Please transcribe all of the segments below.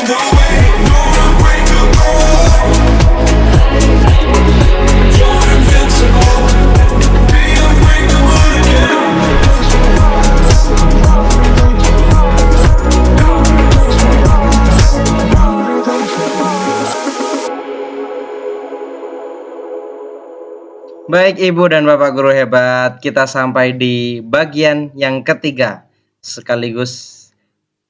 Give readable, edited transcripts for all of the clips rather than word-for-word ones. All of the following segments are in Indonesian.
Baik Ibu dan Bapak Guru hebat, kita sampai di bagian yang ketiga sekaligus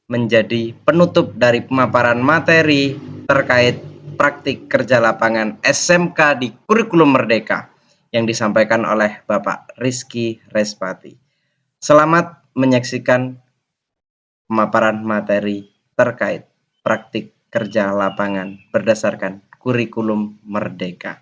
menjadi penutup dari pemaparan materi terkait praktik kerja lapangan SMK di Kurikulum Merdeka yang disampaikan oleh Bapak Rizky Respati. Selamat menyaksikan pemaparan materi terkait praktik kerja lapangan berdasarkan Kurikulum Merdeka.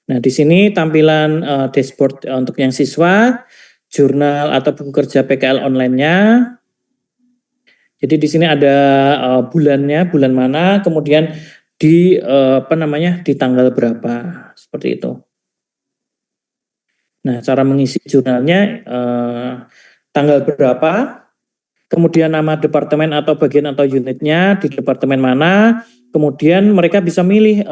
Nah, di sini tampilan dashboard untuk yang siswa, jurnal atau buku kerja PKL online-nya. Jadi di sini ada bulannya, bulan mana, kemudian di di tanggal berapa, seperti itu. Nah, cara mengisi jurnalnya tanggal berapa, kemudian nama departemen atau bagian atau unitnya di departemen mana, kemudian mereka bisa milih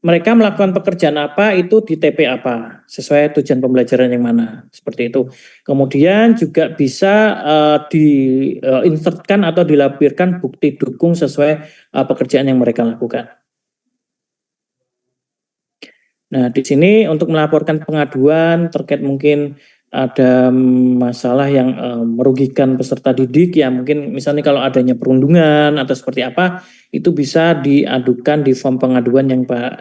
mereka melakukan pekerjaan apa itu di TP apa, sesuai tujuan pembelajaran yang mana, seperti itu. Kemudian juga bisa diinsertkan atau dilampirkan bukti dukung sesuai pekerjaan yang mereka lakukan. Nah, di sini untuk melaporkan pengaduan terkait mungkin ada masalah yang merugikan peserta didik, ya mungkin misalnya kalau adanya perundungan atau seperti apa, itu bisa diadukan di form pengaduan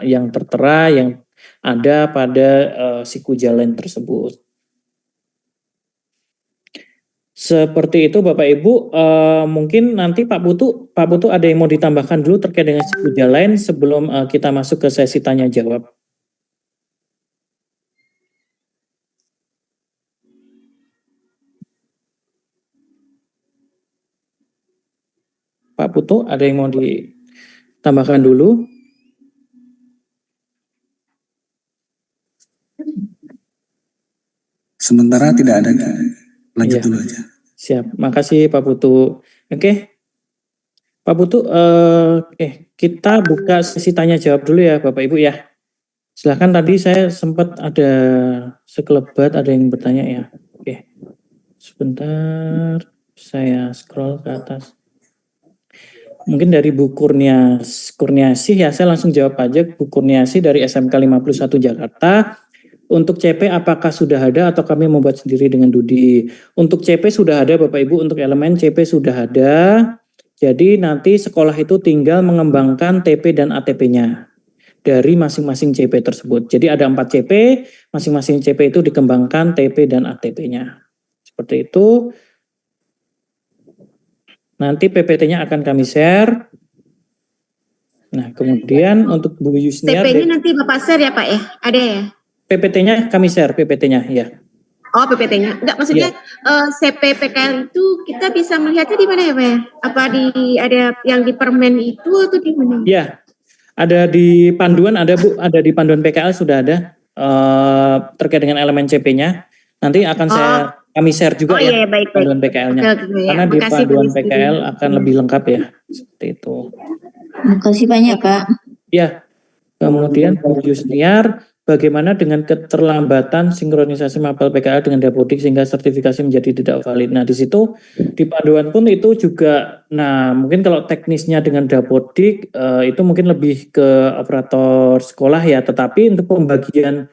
yang tertera yang ada pada siku jalan tersebut. Seperti itu Bapak Ibu, mungkin nanti Pak Putu ada yang mau ditambahkan dulu terkait dengan siku jalan sebelum kita masuk ke sesi tanya jawab. Pak Putu, ada yang mau ditambahkan dulu? Sementara tidak ada, lanjut dulu aja. Siap, makasih Pak Putu. Oke, Pak Putu, kita buka sesi tanya jawab dulu ya Bapak Ibu ya. Silahkan, tadi saya sempat ada sekelebat ada yang bertanya ya. Oke, sebentar saya scroll ke atas. Mungkin dari Bu Kurniasih ya, saya langsung jawab aja. Bu Kurniasih dari SMK 51 Jakarta. Untuk CP apakah sudah ada atau kami membuat sendiri dengan Dudi? Untuk CP sudah ada Bapak Ibu, untuk elemen CP sudah ada. Jadi nanti sekolah itu tinggal mengembangkan TP dan ATP-nya dari masing-masing CP tersebut. Jadi ada 4 CP, masing-masing CP itu dikembangkan TP dan ATP-nya. Seperti itu. Nanti PPT-nya akan kami share. Nah, kemudian untuk Bu Yusniar, TP-nya nanti Bapak share ya Pak ya? Ada ya? PPT-nya kami share, PPT-nya ya. Oh, PPT-nya. Enggak, maksudnya CP PKL itu kita bisa melihatnya di mana ya Pak ya? Apa ada yang di permen itu atau di mana? Ya, ada di panduan, ada Bu, ada di panduan PKL sudah ada terkait dengan elemen CP-nya. Nanti akan kami share juga ya panduan PKL-nya. Karena di panduan PKL akan lebih lengkap ya. Seperti itu. Makasih banyak Pak. Ya, kemudian Bu Yusniar, bagaimana dengan keterlambatan sinkronisasi mapel PKL dengan Dapodik sehingga sertifikasi menjadi tidak valid? Nah, di situ di panduan pun itu juga, nah mungkin kalau teknisnya dengan Dapodik itu mungkin lebih ke operator sekolah ya, tetapi untuk pembagian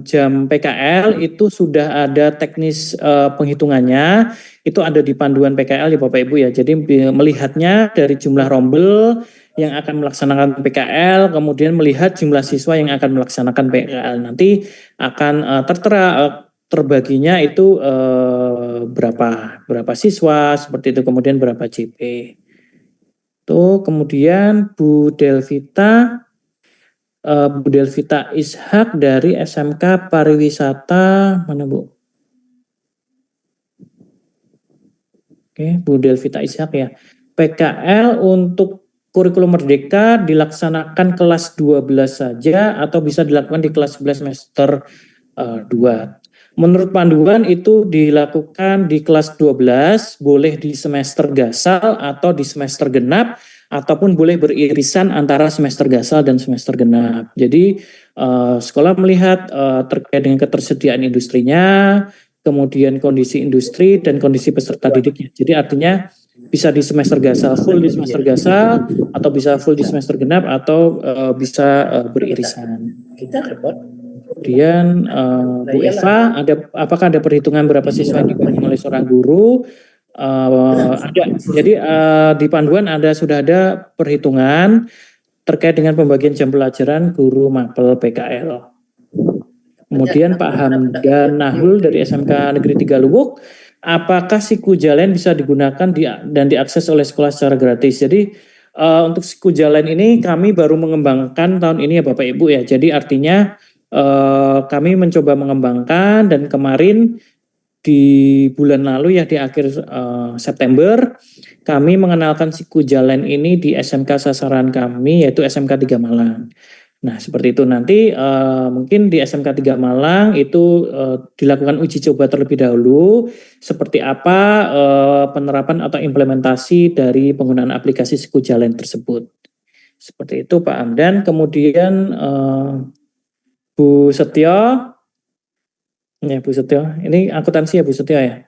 jam PKL itu sudah ada teknis penghitungannya, itu ada di panduan PKL ya Bapak Ibu ya. Jadi melihatnya dari jumlah rombel yang akan melaksanakan PKL, kemudian melihat jumlah siswa yang akan melaksanakan PKL. Nanti akan tertera terbaginya itu berapa siswa, seperti itu, kemudian berapa CP. Tuh, kemudian Bu Delvita Ishak dari SMK Pariwisata, mana Bu? Oke, Bu Delvita Ishak ya. PKL untuk Kurikulum Merdeka dilaksanakan kelas 12 saja atau bisa dilakukan di kelas 11 semester 2. Menurut panduan itu dilakukan di kelas 12, boleh di semester gasal atau di semester genap, ataupun boleh beririsan antara semester gasal dan semester genap. Jadi sekolah melihat terkait dengan ketersediaan industrinya, kemudian kondisi industri dan kondisi peserta didiknya. Jadi artinya bisa di semester gasal, full di semester gasal, atau bisa full di semester genap, atau bisa beririsan. Kemudian Bu Eva, apakah ada perhitungan berapa siswa yang dibimbing oleh seorang guru? Ada. Jadi di panduan sudah ada perhitungan terkait dengan pembagian jam pelajaran guru mapel PKL. Kemudian Pak Hamdan Nahul dari SMK Negeri 3 Lubuk, apakah siku jalan bisa digunakan dan diakses oleh sekolah secara gratis? Jadi untuk siku jalan ini kami baru mengembangkan tahun ini ya Bapak Ibu ya. Jadi artinya kami mencoba mengembangkan, dan kemarin di bulan lalu ya di akhir September kami mengenalkan siku jalan ini di SMK sasaran kami, yaitu SMK 3 Malang. Nah seperti itu, nanti mungkin di SMK 3 Malang itu dilakukan uji coba terlebih dahulu seperti apa penerapan atau implementasi dari penggunaan aplikasi siku jalan tersebut. Seperti itu Pak Hamdan. Kemudian Bu Setio, ya Bu Setio, ini akuntansi ya Bu Setio ya.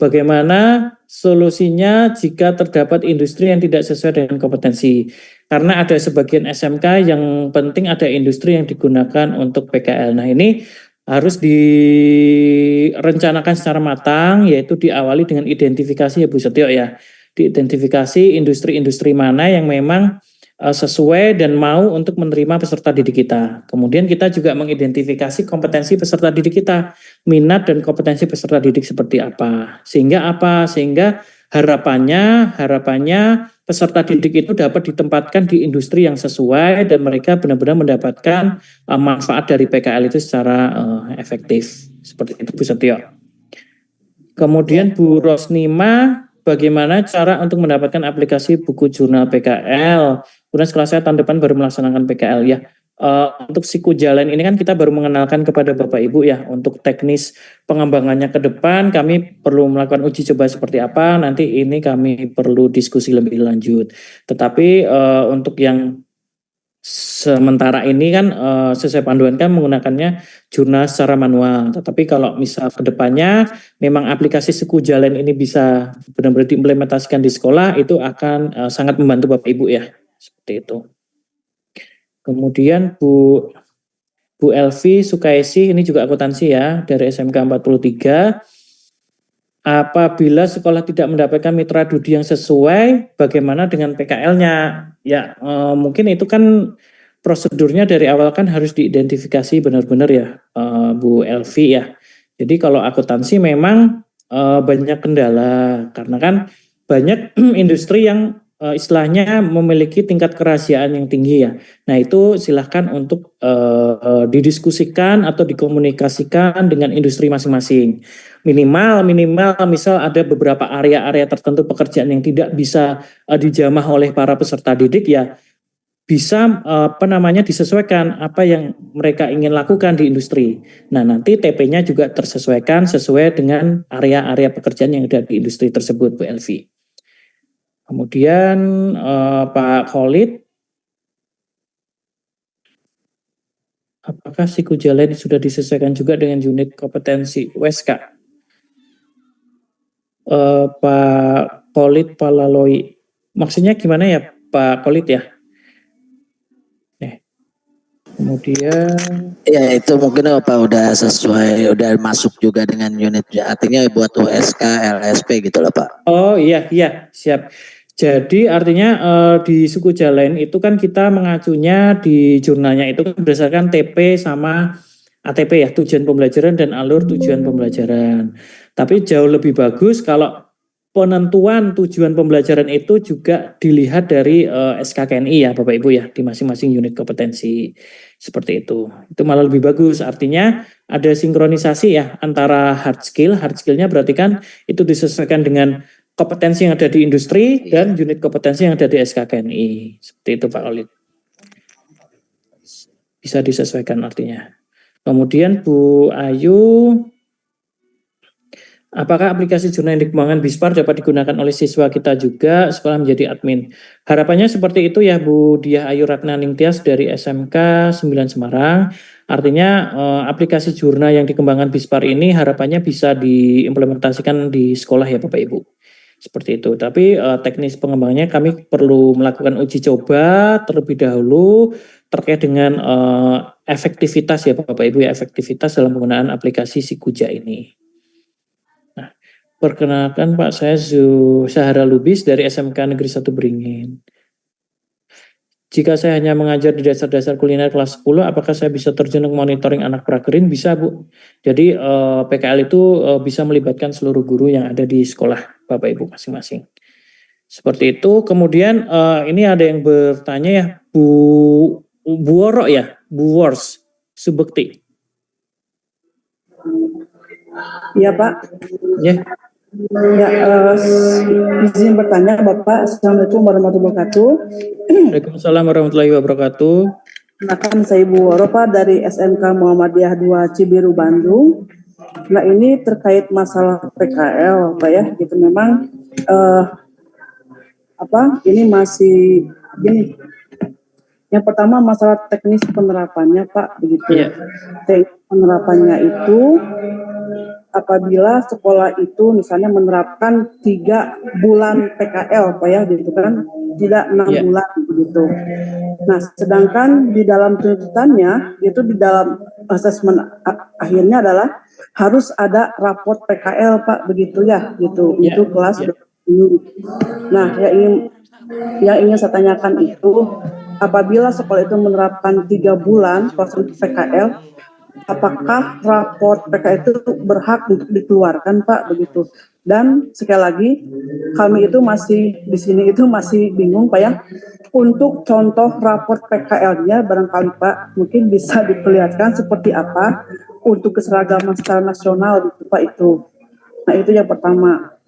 Bagaimana solusinya jika terdapat industri yang tidak sesuai dengan kompetensi? Karena ada sebagian SMK yang penting ada industri yang digunakan untuk PKL. Nah ini harus direncanakan secara matang, yaitu diawali dengan identifikasi ya Bu Setio ya. Diidentifikasi industri-industri mana yang memang sesuai dan mau untuk menerima peserta didik kita. Kemudian kita juga mengidentifikasi kompetensi peserta didik kita, minat dan kompetensi peserta didik seperti apa. Sehingga harapannya peserta didik itu dapat ditempatkan di industri yang sesuai dan mereka benar-benar mendapatkan manfaat dari PKL itu secara efektif. Seperti itu Bu Setio. Kemudian Bu Rosnima, bagaimana cara untuk mendapatkan aplikasi buku jurnal PKL? Kemudian setelah saya tahun depan baru melaksanakan PKL ya. Untuk siku jalan ini kan kita baru mengenalkan kepada Bapak Ibu ya. Untuk teknis pengembangannya ke depan kami perlu melakukan uji coba seperti apa. Nanti ini kami perlu diskusi lebih lanjut. Tetapi untuk yang sementara ini kan sesuai panduan kan menggunakannya jurnal secara manual. Tetapi kalau misal ke depannya memang aplikasi siku jalan ini bisa benar-benar diimplementasikan di sekolah, itu akan sangat membantu Bapak Ibu ya. Seperti itu. Kemudian Bu Elvi Sukaisi, ini juga akuntansi ya, dari SMK 43. Apabila sekolah tidak mendapatkan mitra dudi yang sesuai, bagaimana dengan PKL-nya? Ya, mungkin itu kan prosedurnya dari awal kan harus diidentifikasi benar-benar ya, Bu Elvi ya. Jadi kalau akuntansi memang banyak kendala, karena kan banyak industri yang istilahnya memiliki tingkat kerahasiaan yang tinggi ya. Nah itu silahkan untuk didiskusikan atau dikomunikasikan dengan industri masing-masing. Minimal misal ada beberapa area-area tertentu pekerjaan yang tidak bisa dijamah oleh para peserta didik ya, bisa disesuaikan apa yang mereka ingin lakukan di industri. Nah nanti TP-nya juga tersesuaikan sesuai dengan area-area pekerjaan yang ada di industri tersebut Bu Elvi. Kemudian Pak Khalid, apakah siku jalan sudah disesuaikan juga dengan unit kompetensi USK? Pak Khalid Palaloi, maksudnya gimana ya Pak Khalid ya? Kemudian ya itu mungkin udah sesuai, udah masuk juga dengan unit, artinya buat USK, LSP gitu loh Pak. Oh iya siap. Jadi artinya di suku jalan itu kan kita mengacunya di jurnalnya itu berdasarkan TP sama ATP ya, tujuan pembelajaran dan alur tujuan pembelajaran. Tapi jauh lebih bagus kalau penentuan tujuan pembelajaran itu juga dilihat dari SKKNI ya Bapak Ibu ya, di masing-masing unit kompetensi. Seperti itu. Itu malah lebih bagus. Artinya ada sinkronisasi ya antara hard skillnya berarti kan itu disesuaikan dengan kompetensi yang ada di industri dan unit kompetensi yang ada di SKKNI. Seperti itu Pak Khalid. Bisa disesuaikan artinya. Kemudian Bu Ayu, Apakah aplikasi jurnal yang dikembangkan BISPAR dapat digunakan oleh siswa kita juga sekolah menjadi admin? Harapannya seperti itu ya Bu Diah Ayu Ratna Ningtyas dari SMK 9 Semarang. Artinya aplikasi jurnal yang dikembangkan BISPAR ini harapannya bisa diimplementasikan di sekolah ya Bapak Ibu. Seperti itu. Tapi teknis pengembangannya kami perlu melakukan uji coba terlebih dahulu terkait dengan efektivitas ya Bapak Ibu ya, efektivitas dalam penggunaan aplikasi Sikuja ini. Perkenalkan Pak, saya Zahara Lubis dari SMK Negeri 1 Beringin. Jika saya hanya mengajar di dasar-dasar kuliner kelas 10, apakah saya bisa terjun ke monitoring anak prakerin? Bisa Bu. Jadi PKL itu bisa melibatkan seluruh guru yang ada di sekolah Bapak Ibu masing-masing. Seperti itu. Kemudian ini ada yang bertanya ya, Bu Woro ya, Bu Wors Subekti. Iya Pak. Ya. Ya, izin bertanya Bapak. Assalamualaikum warahmatullahi wabarakatuh. Waalaikumsalam warahmatullahi wabarakatuh. Kenalkan saya Ibu Woro Pak dari SMK Muhammadiyah 2 Cibiru Bandung. Nah ini terkait masalah PKL Pak ya, gitu memang ini masih gini. Yang pertama masalah teknis penerapannya Pak, begitu. Yeah. Teknis penerapannya itu apabila sekolah itu misalnya menerapkan 3 bulan PKL Pak ya, gitu kan, tidak 6 bulan begitu. Nah, sedangkan di dalam tuntutannya itu di dalam asesmen akhirnya adalah harus ada raport PKL Pak, begitu ya, gitu untuk kelas. Nah, yang ingin saya tanyakan itu, apabila sekolah itu menerapkan 3 bulan proses PKL, apakah raport PKL itu berhak untuk dikeluarkan Pak, begitu? Dan sekali lagi, kami itu masih di sini itu masih bingung Pak ya, untuk contoh raport PKL-nya barangkali Pak mungkin bisa diperlihatkan seperti apa untuk keseragaman secara nasional gitu Pak itu. Nah itu yang pertama.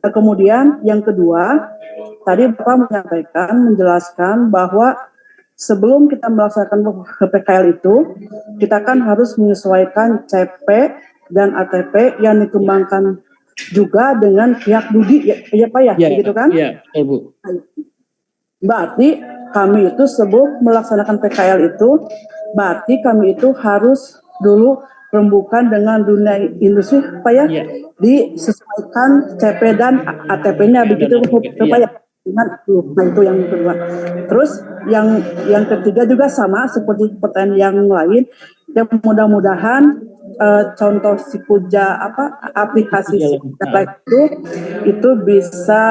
Nah, kemudian yang kedua, tadi Bapak menjelaskan bahwa sebelum kita melaksanakan PKL itu, kita kan harus menyesuaikan CP dan ATP yang dikembangkan juga dengan pihak Dudi, ya Pak ya, gitu kan? Iya, Bu. Berarti kami itu sebelum melaksanakan PKL itu, berarti kami itu harus dulu rembukan dengan dunia industri, Pak ya, disesuaikan CP dan ATP-nya, begitu Pak ya. Nah itu yang kedua. Terus yang ketiga juga sama seperti pertanyaan yang lain, yang mudah-mudahan contoh Sikuja aplikasi Sikuja itu bisa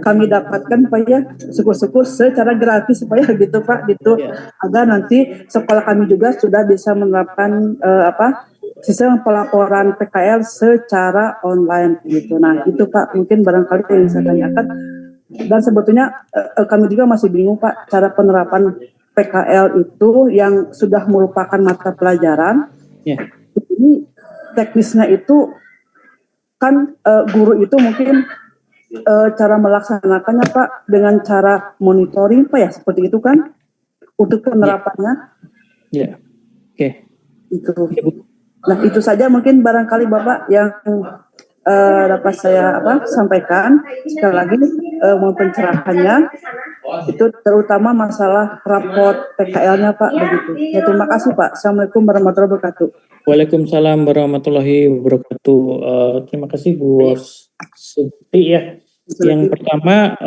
kami dapatkan Pak ya, syukur-syukur secara gratis Pak ya, gitu Pak, gitu agar nanti sekolah kami juga sudah bisa menerapkan sistem pelaporan PKL secara online gitu. Nah itu Pak mungkin barangkali yang saya tanyakan. Dan sebetulnya kami juga masih bingung Pak, cara penerapan PKL itu yang sudah merupakan mata pelajaran. Ini teknisnya itu kan guru itu mungkin cara melaksanakannya Pak dengan cara monitoring Pak ya, seperti itu kan untuk penerapannya. Oke. Itu. Nah itu saja mungkin barangkali Bapak yang dapat saya sampaikan. Sekali lagi mohon pencerahannya itu terutama masalah raport PKL-nya Pak, begitu. Ya, terima kasih Pak. Assalamualaikum warahmatullahi wabarakatuh. Waalaikumsalam warahmatullahi wabarakatuh. Terima kasih Bu Subti ya. Yang pertama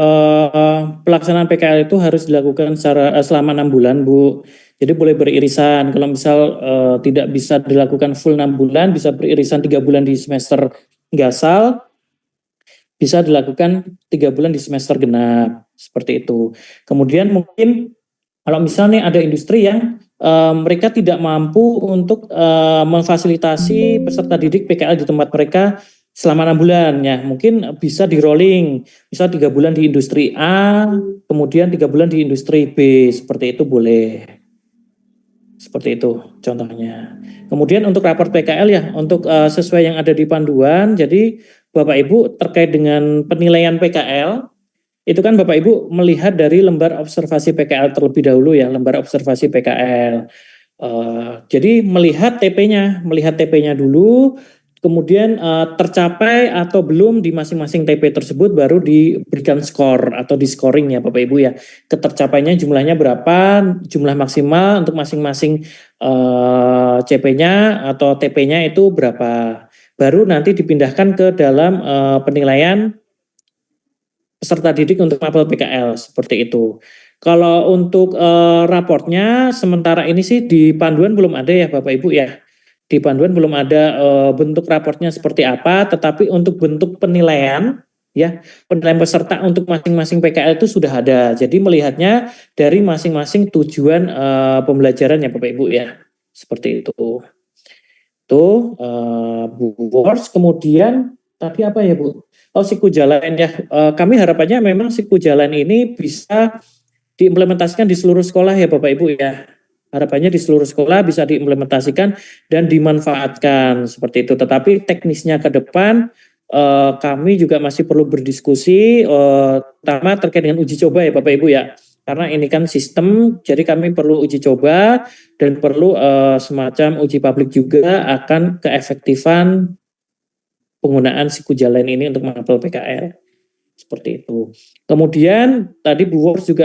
pelaksanaan PKL itu harus dilakukan selama 6 bulan Bu. Jadi boleh beririsan. Kalau misal tidak bisa dilakukan full 6 bulan, bisa beririsan 3 bulan di semester gasal, bisa dilakukan 3 bulan di semester genap, seperti itu. Kemudian mungkin kalau misalnya ada industri yang mereka tidak mampu untuk memfasilitasi peserta didik PKL di tempat mereka selama 6 bulan, ya mungkin bisa di rolling, misal 3 bulan di industri A, kemudian 3 bulan di industri B, seperti itu boleh. Seperti itu contohnya. Kemudian untuk raport PKL ya, untuk sesuai yang ada di panduan, jadi Bapak Ibu terkait dengan penilaian PKL, itu kan Bapak Ibu melihat dari lembar observasi PKL terlebih dahulu ya, lembar observasi PKL. Jadi melihat TP-nya dulu, kemudian tercapai atau belum di masing-masing TP tersebut baru diberikan skor atau di scoring ya Bapak Ibu ya. Ketercapainya jumlahnya berapa, jumlah maksimal untuk masing-masing CP-nya atau TP-nya itu berapa. Baru nanti dipindahkan ke dalam penilaian peserta didik untuk mapel PKL seperti itu. Kalau untuk raportnya sementara ini sih di panduan belum ada ya Bapak Ibu ya. Di panduan belum ada bentuk raportnya seperti apa, tetapi untuk bentuk penilaian ya, penilaian peserta untuk masing-masing PKL itu sudah ada. Jadi melihatnya dari masing-masing tujuan pembelajaran ya Bapak Ibu ya. Seperti itu. Tuh Bu Wors, kemudian tadi apa ya Bu? Oh, siku jalan ya. Kami harapannya memang siku jalan ini bisa diimplementasikan di seluruh sekolah ya Bapak Ibu ya. Harapannya di seluruh sekolah bisa diimplementasikan dan dimanfaatkan seperti itu. Tetapi teknisnya ke depan kami juga masih perlu berdiskusi, terutama terkait dengan uji coba ya Bapak Ibu ya. Karena ini kan sistem, jadi kami perlu uji coba dan perlu semacam uji publik juga akan keefektifan penggunaan siku jalan ini untuk mapel PKL. Seperti itu. Kemudian tadi Bu Wors juga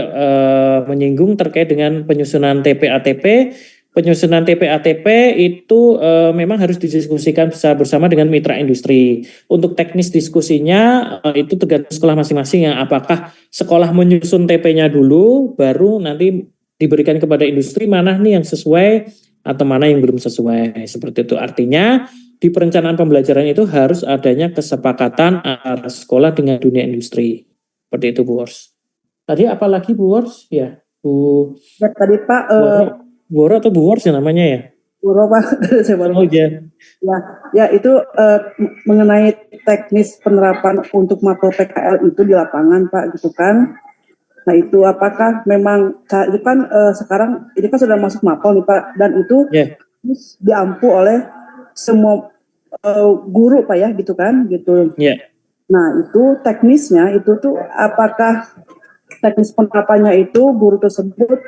menyinggung terkait dengan penyusunan TP-ATP. Penyusunan TP-ATP itu memang harus didiskusikan bersama dengan mitra industri. Untuk teknis diskusinya itu tergantung sekolah masing-masing ya. Apakah sekolah menyusun TP-nya dulu, baru nanti diberikan kepada industri mana nih yang sesuai atau mana yang belum sesuai. Seperti itu. Artinya di perencanaan pembelajaran itu harus adanya kesepakatan antara sekolah dengan dunia industri. Seperti itu Bu Wors. Tadi apa lagi Bu Wors? Ya, Bu. Ya, tadi Pak. Bu Woro atau Bu Wors ya namanya ya? Buro Pak. Oh iya. Ya itu mengenai teknis penerapan untuk mapel PKL itu di lapangan Pak gitu kan. Nah itu apakah memang itu kan sekarang ini kan sudah masuk mapel nih Pak, dan itu diampu oleh semua guru Pak ya gitu kan gitu. Nah itu teknisnya itu tuh apakah teknis penerapannya itu guru tersebut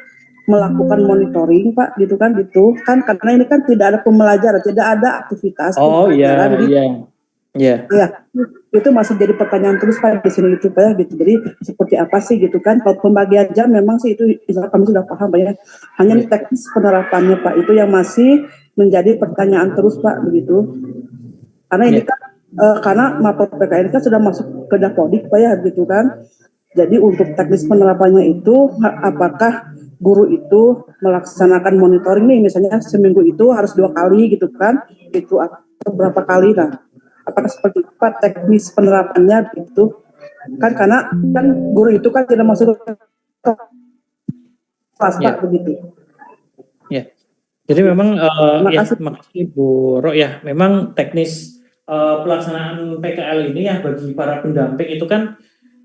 melakukan monitoring Pak gitu kan karena ini kan tidak ada pembelajaran, tidak ada aktivitas. Oh iya iya. Ya itu masih jadi pertanyaan terus Pak di sini itu Pak gitu. Jadi seperti apa sih gitu kan, kalau pembagian jam memang sih itu kami sudah paham Pak ya. Hanya teknis penerapannya Pak itu yang masih menjadi pertanyaan terus Pak begitu. Karena ini kan karena mapel PKL kan sudah masuk ke Dapodik Pak ya gitu kan. Jadi untuk teknis penerapannya itu apakah guru itu melaksanakan monitoring nih misalnya seminggu itu harus 2 kali gitu kan, itu atau berapa kali nah. Apakah seperti apa teknis penerapannya gitu kan, karena kan guru itu kan tidak masuk ke kelas Pak begitu. Ya. Jadi memang makasih Bu Ro ya, memang teknis pelaksanaan PKL ini ya bagi para pendamping itu kan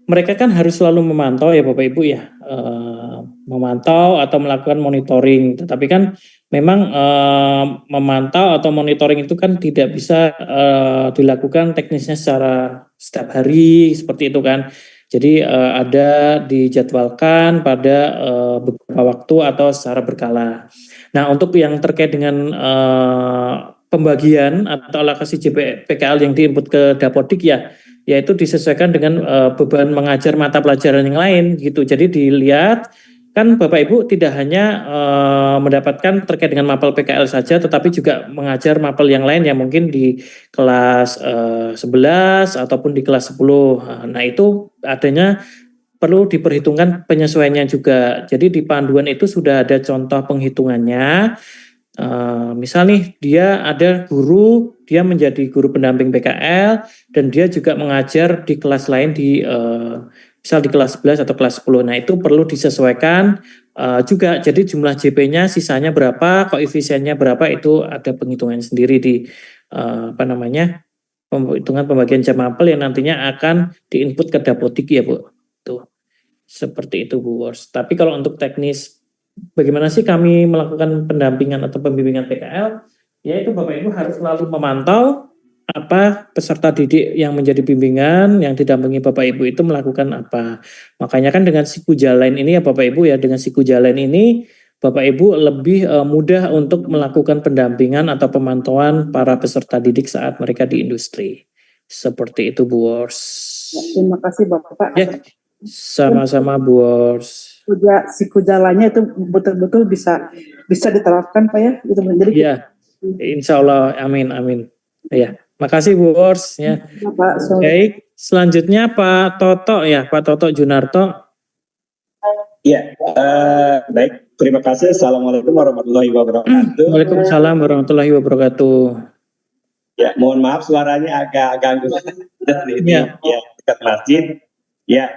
mereka kan harus selalu memantau ya Bapak Ibu ya, memantau atau melakukan monitoring. Tetapi kan memang memantau atau monitoring itu kan tidak bisa dilakukan teknisnya secara setiap hari seperti itu kan. Jadi ada dijadwalkan pada beberapa waktu atau secara berkala. Nah untuk yang terkait dengan pembagian atau alokasi PKL yang diinput ke Dapodik ya, yaitu disesuaikan dengan beban mengajar mata pelajaran yang lain gitu. Jadi dilihat kan Bapak Ibu tidak hanya mendapatkan terkait dengan mapel PKL saja, tetapi juga mengajar mapel yang lain yang mungkin di kelas 11 ataupun di kelas 10. Nah itu adanya perlu diperhitungkan penyesuaiannya juga. Jadi di panduan itu sudah ada contoh penghitungannya. Misal nih dia ada guru, dia menjadi guru pendamping PKL dan dia juga mengajar di kelas lain di misal di kelas 11 atau kelas 10. Nah itu perlu disesuaikan juga. Jadi jumlah JP-nya sisanya berapa, koefisiennya berapa, itu ada penghitungan sendiri di penghitungan pembagian jam mapel yang nantinya akan diinput ke Dapodik ya Bu. Tuh. Seperti itu Bu Wors. Tapi kalau untuk teknis bagaimana sih kami melakukan pendampingan atau pembimbingan PKL? Yaitu Bapak Ibu harus selalu memantau apa peserta didik yang menjadi bimbingan, yang didampingi Bapak Ibu itu melakukan apa. Makanya kan dengan siku jalan ini ya Bapak Ibu ya, dengan siku jalan ini Bapak Ibu lebih mudah untuk melakukan pendampingan atau pemantauan para peserta didik saat mereka di industri. Seperti itu Bu Wars. Terima kasih Bapak. Ya, sama-sama Bu Wars. Si jalannya itu betul-betul bisa diterapkan Pak ya. Gitu. Jadi Ya, insya Allah, amin, amin. Ya, makasih Bu Wars ya. Pak, Baik, selanjutnya Pak Toto ya, Pak Toto Junarto. Ya, baik. Terima kasih. Assalamualaikum warahmatullahi wabarakatuh. Waalaikumsalam warahmatullahi wabarakatuh. Ya, mohon maaf suaranya agak ganggu dan ini Ya. ya dekat masjid. Ya,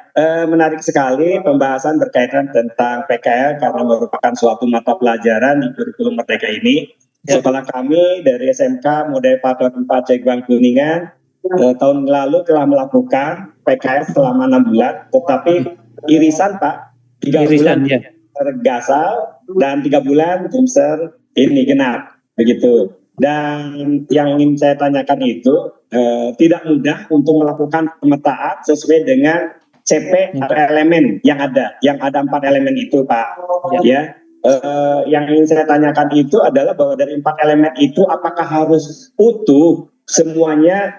menarik sekali pembahasan berkaitan tentang PKL karena merupakan suatu mata pelajaran di kurikulum Merdeka ini. Ya. Sekolah kami dari SMK Model Paton 4 Cegwang Kuningan tahun lalu telah melakukan PKL selama 6 bulan, tetapi irisan Pak, 3 bulan ya. Gasal dan 3 bulan Jumser ini genap begitu. Dan yang ingin saya tanyakan itu tidak mudah untuk melakukan pemetaan sesuai dengan CP atau elemen yang ada 4 elemen itu Pak. Ya, yang ingin saya tanyakan itu adalah bahwa dari 4 elemen itu apakah harus utuh semuanya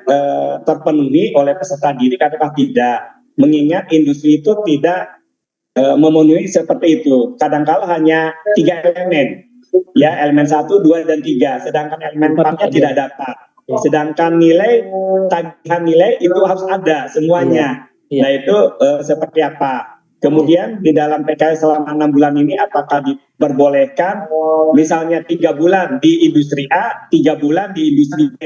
terpenuhi oleh peserta didik ataukah tidak? Mengingat industri itu tidak memenuhi seperti itu. Kadang-kala hanya 3 elemen, ya elemen 1, 2, dan 3. Sedangkan elemen 4-nya tidak dapat. Sedangkan tagihan nilai itu harus ada semuanya. Nah itu seperti apa? Kemudian di dalam PKL selama 6 bulan ini apakah diperbolehkan misalnya 3 bulan di industri A, 3 bulan di industri B.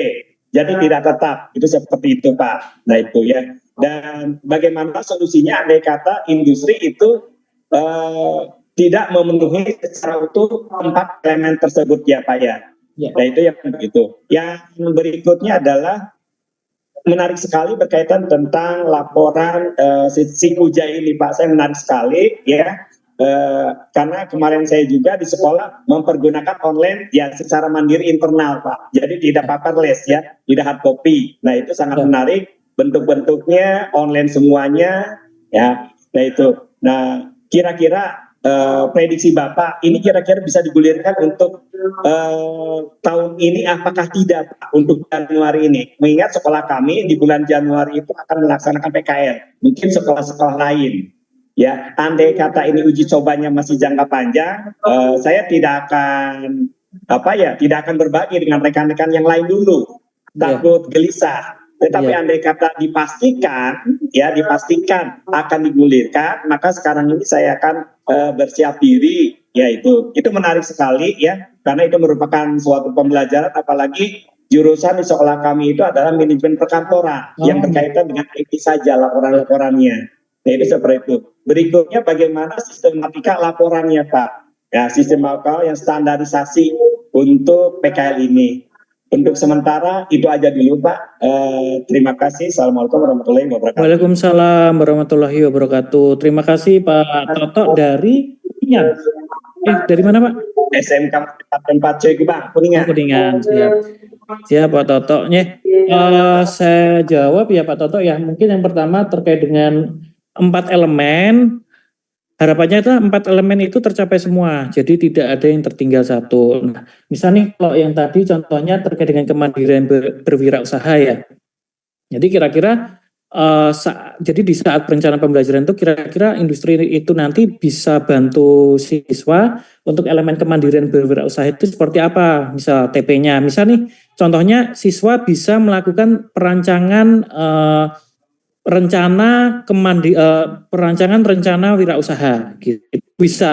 Jadi tidak tetap, itu seperti itu Pak. Nah itu ya. Dan bagaimana solusinya andai kata industri itu tidak memenuhi secara utuh 4 elemen tersebut ya Pak ya. Nah itu yang begitu. Yang berikutnya adalah menarik sekali berkaitan tentang laporan si Kuja ini Pak. Saya menarik sekali ya. Karena kemarin saya juga di sekolah mempergunakan online ya secara mandiri internal Pak. Jadi tidak paperless ya, tidak hard copy. Nah itu sangat menarik. Bentuk-bentuknya online semuanya ya. Nah itu. Nah kira-kira prediksi Bapak ini kira-kira bisa digulirkan untuk tahun ini apakah tidak Pak untuk Januari ini? Mengingat sekolah kami di bulan Januari itu akan melaksanakan PKL. Mungkin sekolah-sekolah lain. Ya, andai kata ini uji cobanya masih jangka panjang, saya tidak akan tidak akan berbagi dengan rekan-rekan yang lain dulu. Takut gelisah. Tetapi andai kata dipastikan akan digulirkan, maka sekarang ini saya akan bersiap diri, yaitu itu menarik sekali ya, karena itu merupakan suatu pembelajaran, apalagi jurusan di sekolah kami itu adalah manajemen perkantoran yang berkaitan dengan IT saja laporan-laporannya. Nah itu seperti itu. Berikutnya bagaimana sistematika laporannya Pak? Ya sistematika yang standarisasi untuk PKL ini. Untuk sementara itu aja dulu Pak. Terima kasih. Assalamualaikum warahmatullahi wabarakatuh. Waalaikumsalam warahmatullahi wabarakatuh. Terima kasih Pak Toto dari Kuningan. Dari mana Pak? SMK 4 Cegwang Kuningan. Kuningan. Siap Pak Toto. Saya jawab ya Pak Toto ya. Mungkin yang pertama terkait dengan 4 elemen. Harapannya itu 4 elemen itu tercapai semua, jadi tidak ada yang tertinggal satu. Nah, misalnya kalau yang tadi contohnya terkait dengan kemandirian berwirausaha ya. Jadi kira-kira jadi di saat perencanaan pembelajaran itu kira-kira industri itu nanti bisa bantu siswa untuk elemen kemandirian berwirausaha itu seperti apa? Misal TP-nya, misal nih contohnya siswa bisa melakukan perancangan perancangan rencana wirausaha gitu.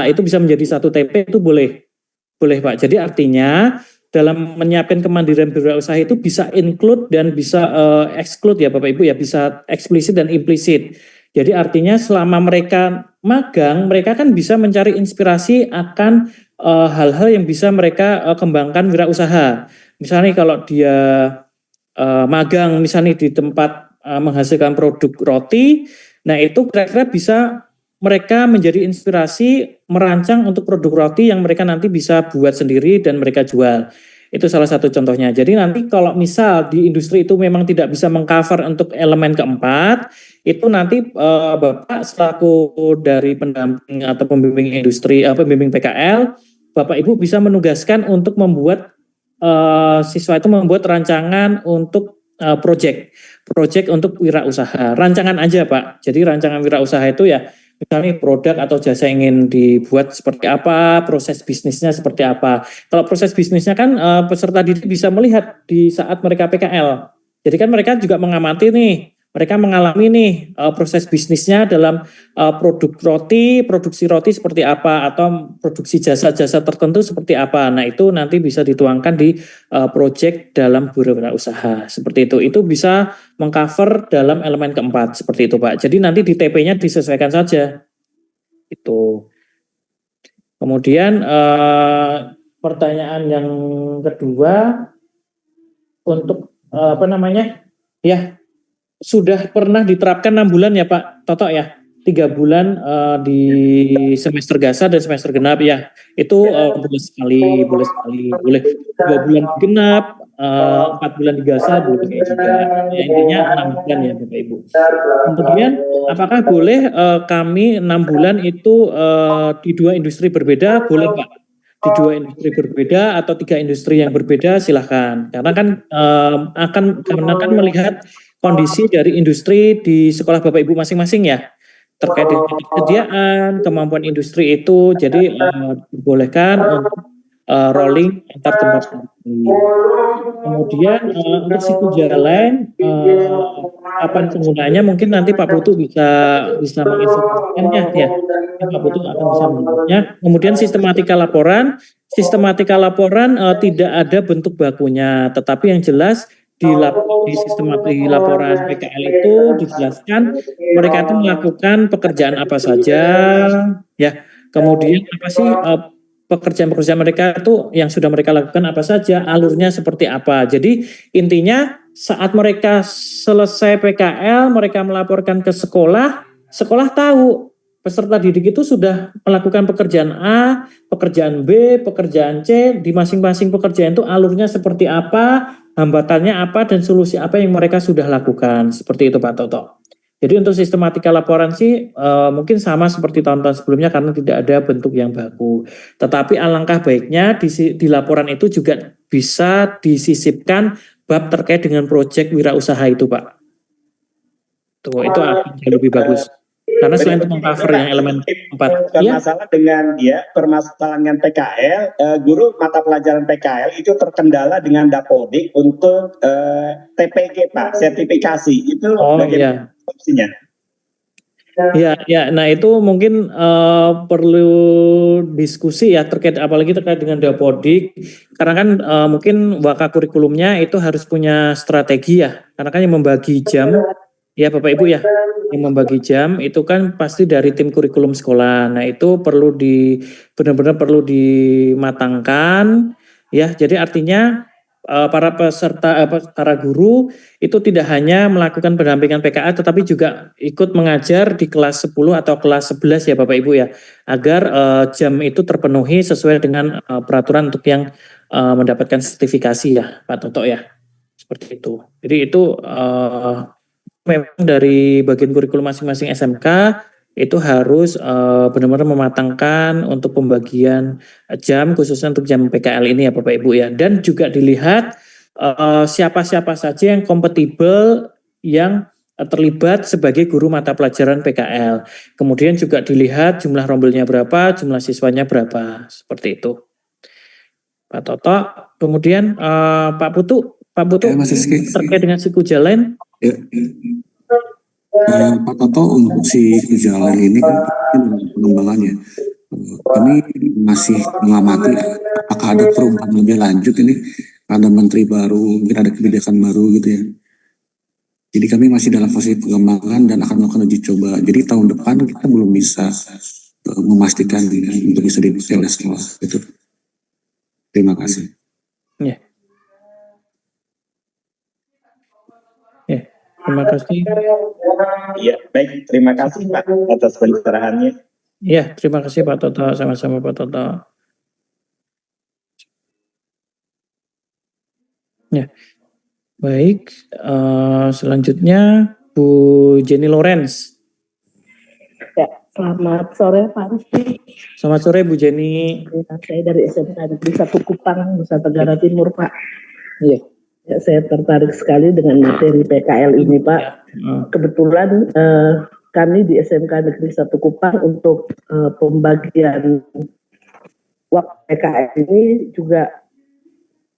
Itu bisa menjadi satu TP, itu boleh Pak. Jadi artinya dalam menyiapkan kemandirian berwirausaha itu bisa include dan bisa exclude ya Bapak Ibu ya, bisa eksplisit dan implisit. Jadi artinya selama mereka magang, mereka kan bisa mencari inspirasi akan hal-hal yang bisa mereka kembangkan wirausaha. Misalnya kalau dia magang misalnya di tempat menghasilkan produk roti, nah itu kira-kira bisa mereka menjadi inspirasi merancang untuk produk roti yang mereka nanti bisa buat sendiri dan mereka jual. Itu salah satu contohnya. Jadi nanti kalau misal di industri itu memang tidak bisa mengcover untuk elemen keempat, itu nanti Bapak selaku dari pendamping atau pembimbing industri, pembimbing PKL, Bapak Ibu bisa menugaskan untuk membuat siswa itu membuat rancangan untuk project untuk wirausaha. Rancangan aja Pak. Jadi rancangan wirausaha itu ya misalnya produk atau jasa yang ingin dibuat seperti apa, proses bisnisnya seperti apa. Kalau proses bisnisnya kan peserta didik bisa melihat di saat mereka PKL. Jadi kan mereka juga mengamati nih, mereka mengalami nih proses bisnisnya dalam produksi roti seperti apa atau produksi jasa-jasa tertentu seperti apa. Nah itu nanti bisa dituangkan di project dalam wirausaha seperti itu. Itu bisa mengcover dalam elemen keempat seperti itu Pak. Jadi nanti di TP-nya disesuaikan saja. Itu. Kemudian pertanyaan yang kedua untuk ya sudah pernah diterapkan 6 bulan ya Pak Toto ya, 3 bulan di semester gasa dan semester genap ya, itu boleh sekali, boleh 2 bulan genap, 4 bulan di gasa boleh juga, ya, intinya 6 bulan ya Bapak Ibu. Kemudian apakah boleh kami 6 bulan itu di 2 industri berbeda? Boleh Pak, di 2 industri berbeda atau 3 industri yang berbeda silahkan, karena kan karena kan melihat kondisi dari industri di sekolah Bapak Ibu masing-masing ya, terkait dengan ketersediaan, kemampuan industri itu, jadi dibolehkan untuk rolling antar tempat. Kemudian untuk siku jalan, kapan penggunaannya mungkin nanti Pak Putu bisa menginformasikannya ya. Pak Putu akan bisa menjawabnya. Kemudian sistematika laporan tidak ada bentuk bakunya, tetapi yang jelas di laporan PKL itu dijelaskan mereka itu melakukan pekerjaan apa saja ya, kemudian apa sih pekerjaan-pekerjaan mereka itu yang sudah mereka lakukan apa saja, alurnya seperti apa. Jadi intinya saat mereka selesai PKL, mereka melaporkan ke sekolah tahu peserta didik itu sudah melakukan pekerjaan A, pekerjaan B, pekerjaan C, di masing-masing pekerjaan itu alurnya seperti apa, hambatannya apa, dan solusi apa yang mereka sudah lakukan. Seperti itu Pak Toto. Jadi untuk sistematika laporan sih mungkin sama seperti tahun-tahun sebelumnya karena tidak ada bentuk yang baku. Tetapi alangkah baiknya di laporan itu juga bisa disisipkan bab terkait dengan proyek wirausaha itu Pak. Tuh, itu akan lebih bagus. Karena selain itu mengcover yang elemen 4. Masalah dengan permasalahan PKL, guru mata pelajaran PKL itu terkendala dengan Dapodik untuk TPG Pak, sertifikasi. Itu bagaimana opsinya? Ya, nah itu mungkin perlu diskusi ya apalagi terkait dengan Dapodik, karena kan mungkin waka kurikulumnya itu harus punya strategi ya, karena kan yang membagi jam ya Bapak Ibu ya, yang membagi jam itu kan pasti dari tim kurikulum sekolah. Nah itu benar-benar perlu dimatangkan ya. Jadi artinya para peserta, para guru itu tidak hanya melakukan pendampingan PKA tetapi juga ikut mengajar di kelas 10 atau kelas 11 ya Bapak Ibu ya, agar jam itu terpenuhi sesuai dengan peraturan untuk yang mendapatkan sertifikasi ya Pak Toto ya, seperti itu. Jadi itu memang dari bagian kurikulum masing-masing SMK itu harus benar-benar mematangkan untuk pembagian jam khususnya untuk jam PKL ini ya Bapak Ibu ya, dan juga dilihat siapa-siapa saja yang kompatibel yang terlibat sebagai guru mata pelajaran PKL. Kemudian juga dilihat jumlah rombelnya berapa, jumlah siswanya berapa, seperti itu Pak Toto. Kemudian Pak Putu terkait dengan siku jalan. Ya. Pak Toto, untuk si jalan ini kan pengembangannya kami masih mengamati apakah ada perubahan lebih lanjut ini, ada menteri baru, mungkin ada kebijakan baru gitu ya. Jadi kami masih dalam fase pengembangan dan akan melakukan uji coba. Jadi tahun depan kita belum bisa memastikan untuk bisa dipakai oleh sekolah gitu. Terima kasih. Ya. Terima kasih. Ya, baik. Terima kasih Pak atas pencerahannya. Ya, terima kasih Pak Toto. Sama-sama Pak Toto. Ya, baik. Selanjutnya Bu Jenny Lawrence. Ya, Selamat sore Pak Rizky. Selamat sore Bu Jenny. Saya dari SMK Negeri 1 Kupang, Nusa Tenggara Timur Pak. Iya. Ya, saya tertarik sekali dengan materi PKL ini Pak. Kebetulan kami di SMK Negeri 1 Kupang untuk pembagian waktu PKL ini juga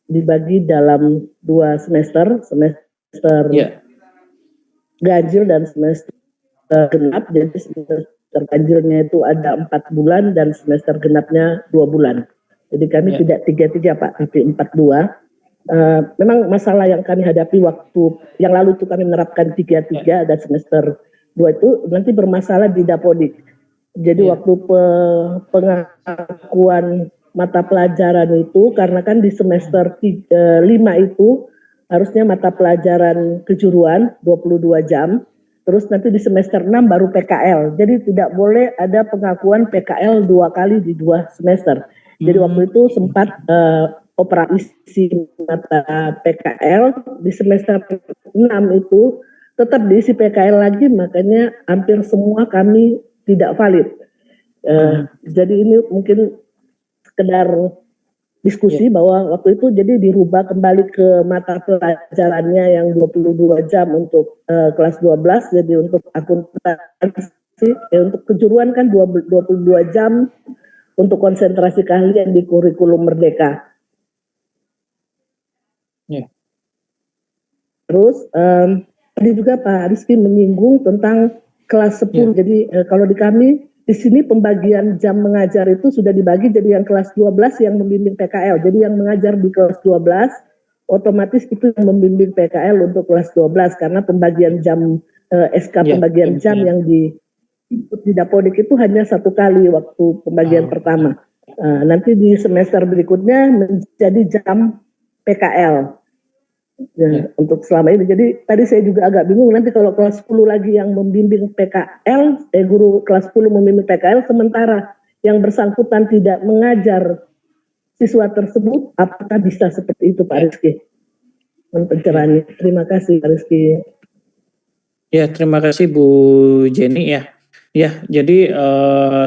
dibagi dalam 2 semester ganjil dan semester genap. Jadi semester ganjilnya itu ada 4 bulan dan semester genapnya 2 bulan. Jadi kami tidak 3-3 Pak, tapi 4-2. Memang masalah yang kami hadapi waktu yang lalu itu kami menerapkan 3-3 dan semester 2 itu nanti bermasalah di Dapodik. Jadi waktu pengakuan mata pelajaran itu, karena kan di semester 5 itu harusnya mata pelajaran kejuruan 22 jam. Terus nanti di semester 6 baru PKL. Jadi tidak boleh ada pengakuan PKL 2 kali di 2 semester. Jadi waktu itu sempat operasi mata PKL di semester 6 itu tetap diisi PKL lagi, makanya hampir semua kami tidak valid. Jadi ini mungkin sekedar diskusi bahwa waktu itu jadi dirubah kembali ke mata pelajarannya yang 22 jam untuk kelas 12, jadi untuk akuntansi, untuk kejuruan kan 22 jam untuk konsentrasi keahlian di kurikulum Merdeka. Terus tadi juga Pak Rizky menyinggung tentang kelas 10. Jadi kalau di kami di sini pembagian jam mengajar itu sudah dibagi, jadi yang kelas 12 yang membimbing PKL. Jadi yang mengajar di kelas 12 otomatis itu yang membimbing PKL untuk kelas 12 karena pembagian jam SK pembagian jam yang di Dapodik itu hanya 1 kali waktu pembagian pertama. Nanti di semester berikutnya menjadi jam PKL. Untuk selama ini. Jadi tadi saya juga agak bingung nanti kalau kelas 10 lagi yang membimbing PKL, guru kelas 10 membimbing PKL, sementara yang bersangkutan tidak mengajar siswa tersebut, apakah bisa seperti itu Pak Rizky? Pencerahannya. Terima kasih Pak Rizky. Ya, terima kasih Bu Jenny ya. Ya, jadi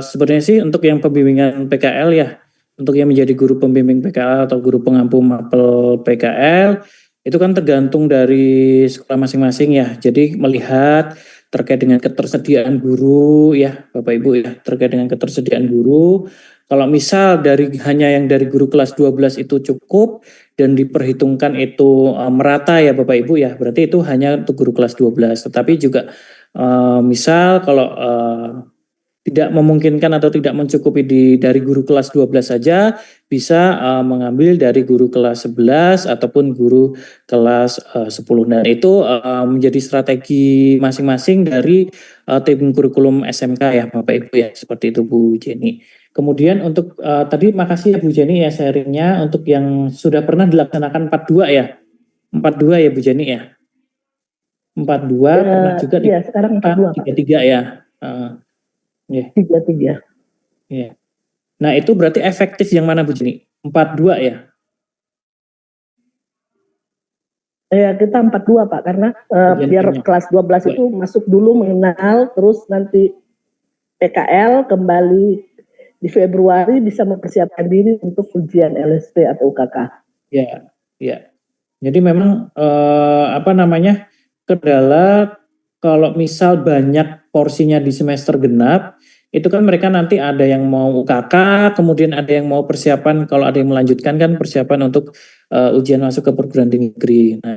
sebenarnya sih untuk yang pembimbingan PKL ya, untuk yang menjadi guru pembimbing PKL atau guru pengampu mapel PKL, itu kan tergantung dari sekolah masing-masing ya. Jadi melihat terkait dengan ketersediaan guru ya Bapak Ibu ya, terkait dengan ketersediaan guru. Kalau misal hanya yang dari guru kelas 12 itu cukup dan diperhitungkan itu merata ya Bapak Ibu ya, berarti itu hanya untuk guru kelas 12. Tetapi juga misal kalau tidak memungkinkan atau tidak mencukupi dari guru kelas 12 saja, bisa mengambil dari guru kelas 11 ataupun guru kelas 10. Dan itu menjadi strategi masing-masing dari tim kurikulum SMK ya Bapak Ibu ya, seperti itu Bu Jenny. Kemudian untuk tadi makasih ya Bu Jenny ya sharingnya untuk yang sudah pernah dilaksanakan 42 ya. 42 ya Bu Jenny ya. 42 pernah juga ya, sekarang 42 33 ya. 33. Ya. Nah itu berarti efektif yang mana Bu Jenny? 42 ya? Ya kita 42 Pak, karena biar kelas 12 itu masuk dulu mengenal, terus nanti PKL kembali di Februari bisa mempersiapkan diri untuk ujian LSP atau UKK. Ya, ya. Jadi memang kendala kalau misal banyak porsinya di semester genap, itu kan mereka nanti ada yang mau UKK, kemudian ada yang mau persiapan, kalau ada yang melanjutkan kan persiapan untuk ujian masuk ke perguruan tinggi negeri. Nah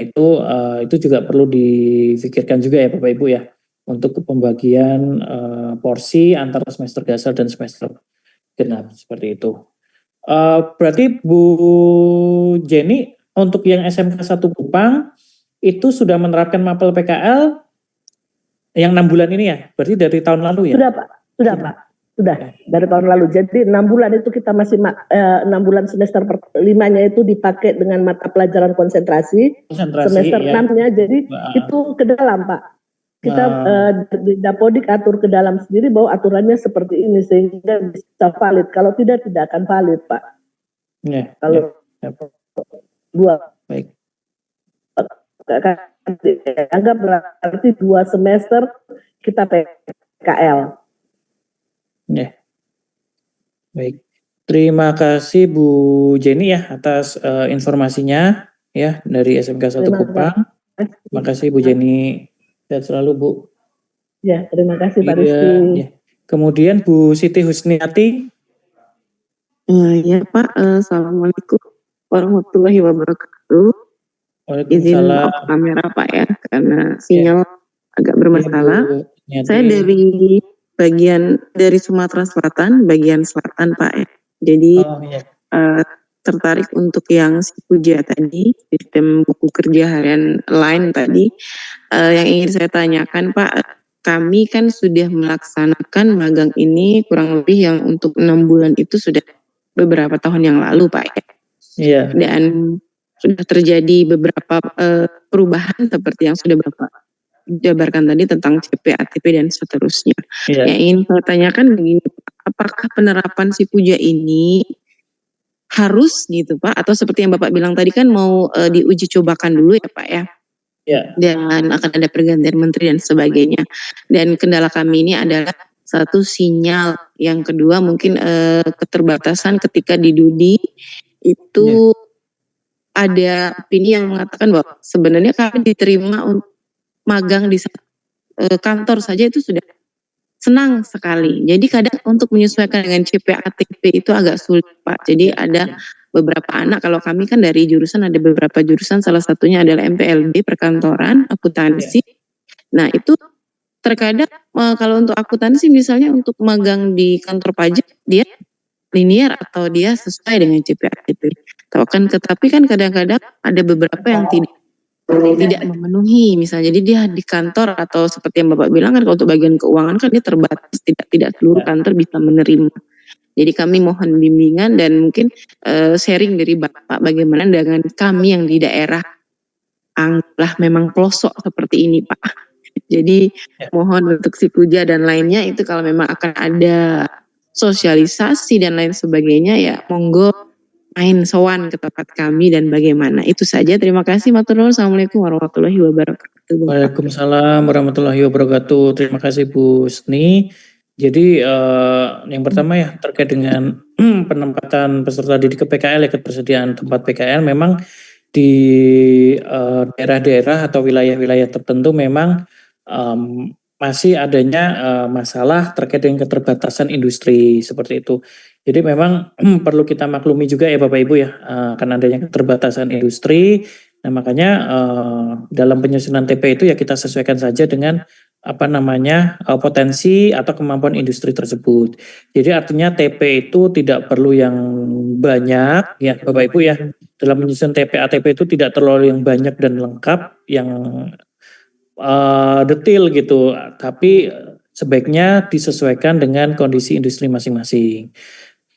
itu juga perlu difikirkan juga ya Bapak Ibu ya, untuk pembagian porsi antara semester dasar dan semester genap seperti itu. Berarti Bu Jenny untuk yang SMK 1 Kupang itu sudah menerapkan mapel PKL yang 6 bulan ini ya, berarti dari tahun lalu ya? Sudah Pak, sudah dari tahun lalu. Jadi 6 bulan itu kita masih 6 bulan semester 5-nya itu dipakai dengan mata pelajaran konsentrasi semester 6-nya jadi itu ke dalam Pak. Kita di Dapodik atur ke dalam sendiri bahwa aturannya seperti ini sehingga bisa valid. Kalau tidak akan valid Pak. Kalau dua baik. Anggap berarti 2 semester kita PKL. Ya, baik. Terima kasih Bu Jenny ya atas informasinya ya dari SMK 1 Kupang. Terima kasih Bu Jenny. Sehat selalu Bu. Ya, terima kasih Pak Iya, Rizky. ya. Kemudian Bu Siti Husniati. Ya Pak, Assalamualaikum warahmatullahi wabarakatuh. Izin Waalaikumsalam. off kamera Pak ya, karena sinyal agak bermasalah. Bu Husniati. Saya dari Sumatera Selatan, bagian selatan Pak ya. Jadi tertarik untuk yang si Puja tadi, sistem buku kerja harian lain tadi. Yang ingin saya tanyakan Pak, kami kan sudah melaksanakan magang ini kurang lebih yang untuk 6 bulan itu sudah beberapa tahun yang lalu Pak ya. Iya. Dan sudah terjadi beberapa perubahan seperti yang sudah Bapak jabarkan tadi tentang CP, ATP dan seterusnya. Iya. Yang ingin saya tanyakan begini, apakah penerapan si Puja ini harus gitu Pak, atau seperti yang Bapak bilang tadi kan mau diuji cobakan dulu ya Pak ya? Ya. Dan akan ada pergantian menteri dan sebagainya. Dan kendala kami ini adalah satu sinyal, yang kedua mungkin keterbatasan ketika di Dudi itu ada opini yang mengatakan bahwa sebenarnya kami diterima untuk magang di kantor saja itu sudah senang sekali. Jadi kadang untuk menyesuaikan dengan CP ATP itu agak sulit Pak. Jadi ada beberapa anak, kalau kami kan dari jurusan ada beberapa jurusan, salah satunya adalah MPLB perkantoran, akuntansi. Nah itu terkadang kalau untuk akuntansi misalnya untuk magang di kantor pajak dia linear atau dia sesuai dengan CP ATP. Tetapi kan kadang-kadang ada beberapa yang tidak memenuhi, misalnya jadi dia di kantor atau seperti yang Bapak bilang kan kalau untuk bagian keuangan kan dia terbatas, tidak seluruh kantor bisa menerima. Jadi kami mohon bimbingan dan mungkin sharing dari Bapak bagaimana dengan kami yang di daerah anggaplah memang pelosok seperti ini Pak. Jadi mohon untuk si Puja dan lainnya itu kalau memang akan ada sosialisasi dan lain sebagainya ya monggo main sowan ke tempat kami dan bagaimana. Itu saja, terima kasih matur nuwun. Assalamualaikum warahmatullahi wabarakatuh. Waalaikumsalam warahmatullahi wabarakatuh. Terima kasih Bu Sni. Jadi yang pertama ya terkait dengan penempatan peserta didik ke PKL ya, ketersediaan tempat PKL memang di daerah-daerah atau wilayah-wilayah tertentu memang masih adanya masalah terkait dengan keterbatasan industri seperti itu. Jadi memang perlu kita maklumi juga ya Bapak Ibu ya, karena adanya keterbatasan industri. Nah makanya dalam penyusunan TP itu ya kita sesuaikan saja dengan potensi atau kemampuan industri tersebut. Jadi artinya TP itu tidak perlu yang banyak ya Bapak Ibu ya. Dalam menyusun TP ATP itu tidak terlalu yang banyak dan lengkap, yang detail gitu, tapi sebaiknya disesuaikan dengan kondisi industri masing-masing.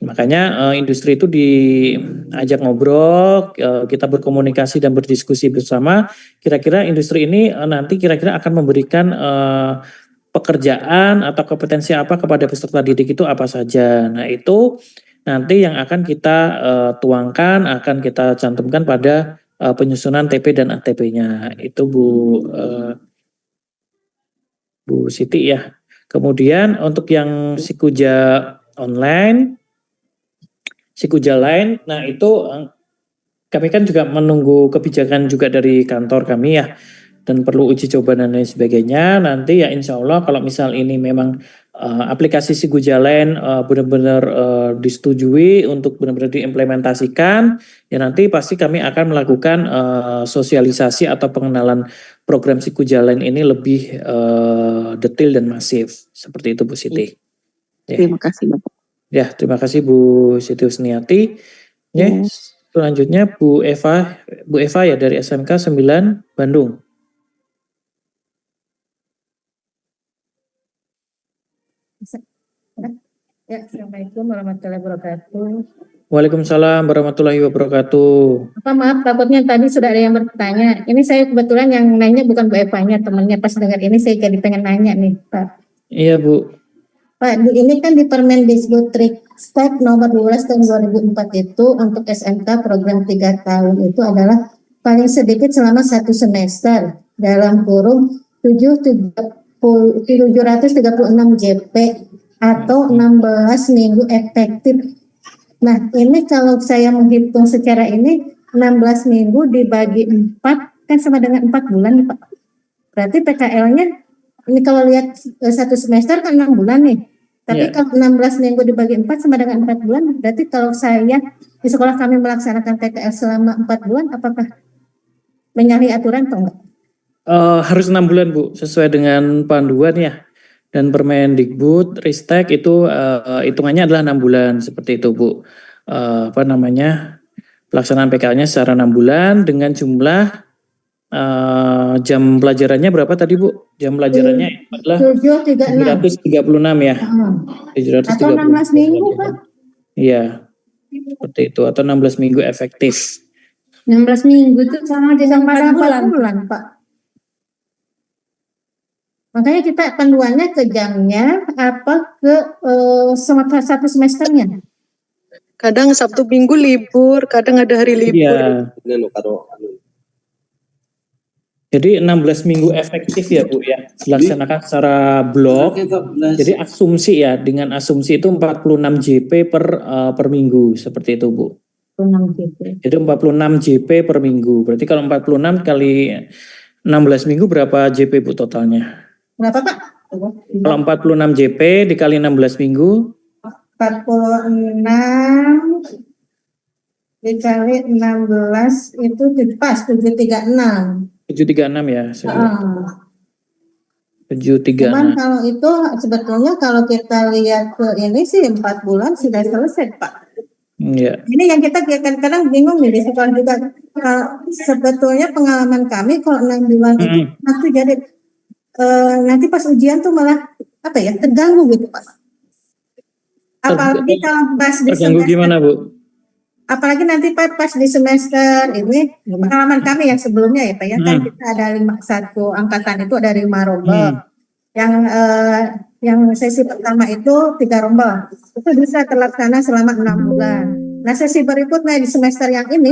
Makanya industri itu diajak ngobrol, kita berkomunikasi dan berdiskusi bersama, kira-kira industri ini nanti kira-kira akan memberikan pekerjaan atau kompetensi apa kepada peserta didik itu apa saja. Nah itu nanti yang akan kita tuangkan, akan kita cantumkan pada penyusunan TP dan ATP-nya. Itu Bu Siti ya. Kemudian untuk yang Sikuja online, Sikuja lain, nah itu kami kan juga menunggu kebijakan juga dari kantor kami ya, dan perlu uji coba dan lain sebagainya. Nanti ya insya Allah kalau misal ini memang aplikasi Sikuja lain benar-benar disetujui untuk benar-benar diimplementasikan, ya nanti pasti kami akan melakukan sosialisasi atau pengenalan program Sikuja lain ini lebih detail dan masif. Seperti itu Bu Siti. Ya. Terima kasih Bapak. Ya, terima kasih Bu Siti Husniati. Ya, selanjutnya Bu Eva ya dari SMK 9 Bandung. Ya, Assalamualaikum warahmatullahi wabarakatuh. Waalaikumsalam warahmatullahi wabarakatuh. Maaf, takutnya tadi sudah ada yang bertanya. Ini saya kebetulan yang nanya bukan Bu Eva-nya, temannya. Pas dengar ini saya jadi pengen nanya nih, Pak. Iya, Bu. Pak, ini kan di Permendikbudristek nomor 12 tahun 2004 itu untuk SMK program 3 tahun itu adalah paling sedikit selama 1 semester dalam kurung 736 JP atau 16 minggu efektif. Nah, ini kalau saya menghitung secara ini 16 minggu dibagi 4 kan sama dengan 4 bulan nih Pak. Berarti PKL-nya ini kalau lihat satu semester kan 6 bulan nih. Tapi kalau 16 minggu dibagi 4 sama dengan 4 bulan, berarti kalau saya di sekolah kami melaksanakan PKL selama 4 bulan, apakah menyalahi aturan atau enggak? Harus 6 bulan Bu, sesuai dengan panduan ya. Dan Permendikbud Ristek itu hitungannya adalah 6 bulan seperti itu Bu. Pelaksanaan PKL-nya secara 6 bulan dengan jumlah jam pelajarannya berapa tadi Bu? Jam pelajarannya adalah 736 ya. 736. Atau 16 minggu Pak? Iya, seperti itu. Atau 16 minggu efektif. 16 minggu itu sama dengan 4 bulan Pak. Makanya kita panduannya ke jamnya apa ke satu semesternya. Kadang Sabtu Minggu libur, kadang ada hari libur. Iya. Jadi 16 minggu efektif ya Bu ya, dilaksanakan secara blok. Jadi asumsi ya, dengan asumsi itu 46 JP per minggu seperti itu Bu. 46 JP. Jadi 46 JP per minggu. Berarti kalau 46 kali 16 minggu berapa JP Bu totalnya? Berapa Pak? Kalau 46 JP dikali 16 minggu 46 dikali 16 itu pas 736. 736 ya. 736. Cuman kalau itu sebetulnya kalau kita lihat ke ini sih 4 bulan sudah selesai Pak. Iya. Ini yang kita kadang bingung nih di sekolah juga. Sebetulnya pengalaman kami kalau 6 bulan itu nanti jadi nanti pas ujian tuh malah apa ya terganggu gitu Pak. Apalagi kalau pas di terganggu semester, gimana Bu? Apalagi nanti pas di semester ini pengalaman kami yang sebelumnya ya Pak ya kan kita ada satu angkatan itu ada 5 rombel. Yang sesi pertama itu 3 rombel. Itu bisa terlaksana selama 6 bulan. Nah sesi berikutnya di semester yang ini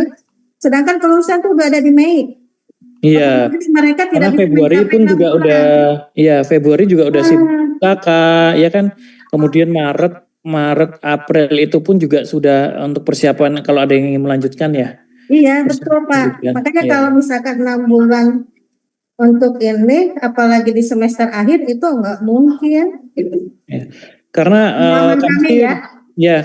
sedangkan kelulusan tuh udah ada di Mei. Iya. Mereka tidak karena Februari pun juga udah, iya Februari juga udah sibuk kakak, ya kan. Kemudian Maret, April itu pun juga sudah untuk persiapan kalau ada yang ingin melanjutkan ya. Iya betul Pak. Makanya kalau misalkan 6 bulan untuk ini, apalagi di semester akhir itu nggak mungkin. Ya. Karena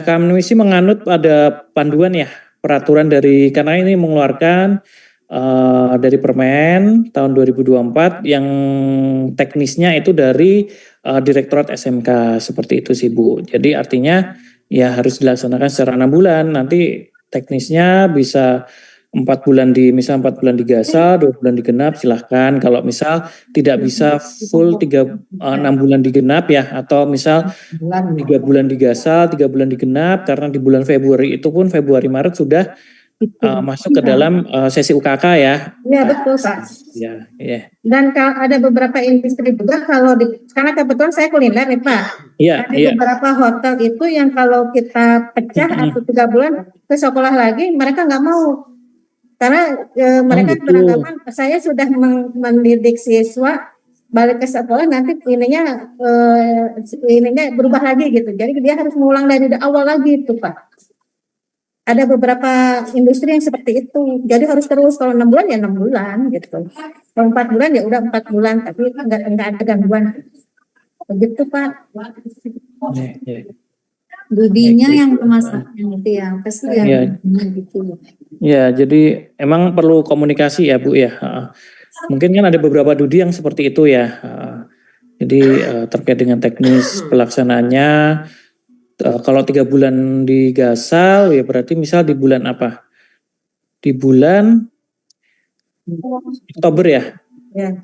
kami sih menganut pada panduan ya peraturan dari karena ini mengeluarkan dari Permen tahun 2024 yang teknisnya itu dari Direktorat SMK seperti itu sih Bu. Jadi artinya ya harus dilaksanakan secara 6 bulan. Nanti teknisnya bisa 4 bulan misal 4 bulan digasal, 2 bulan digenap silahkan. Kalau misal tidak bisa full 6 bulan digenap ya, atau misal 3 bulan digasal, 3 bulan digenap, karena di bulan Februari itu pun Februari Maret sudah masuk ke dalam sesi UKK ya. Iya betul Pak. Ya, ya. Dan kalau ada beberapa industri juga karena kebetulan saya kuliner nih Pak. Iya. Ada beberapa hotel itu yang kalau kita pecah atau 3 bulan ke sekolah lagi mereka nggak mau. Karena mereka beranggapan saya sudah mendidik siswa balik ke sekolah nanti ininya berubah lagi gitu. Jadi dia harus mengulang dari awal lagi itu Pak. Ada beberapa industri yang seperti itu. Jadi harus terus kalau 6 bulan ya 6 bulan gitu. Kalau 4 bulan ya udah 4 bulan tapi enggak ada gangguan. Begitu Pak. Dudinya yang kemasaknya gitu ya. Pasti gitu. Ya, jadi emang perlu komunikasi ya Bu ya. Mungkin kan ada beberapa Dudi yang seperti itu ya. Jadi terkait dengan teknis pelaksanaannya. Kalau 3 bulan digasal ya berarti misal di bulan apa? Di bulan Oktober ya?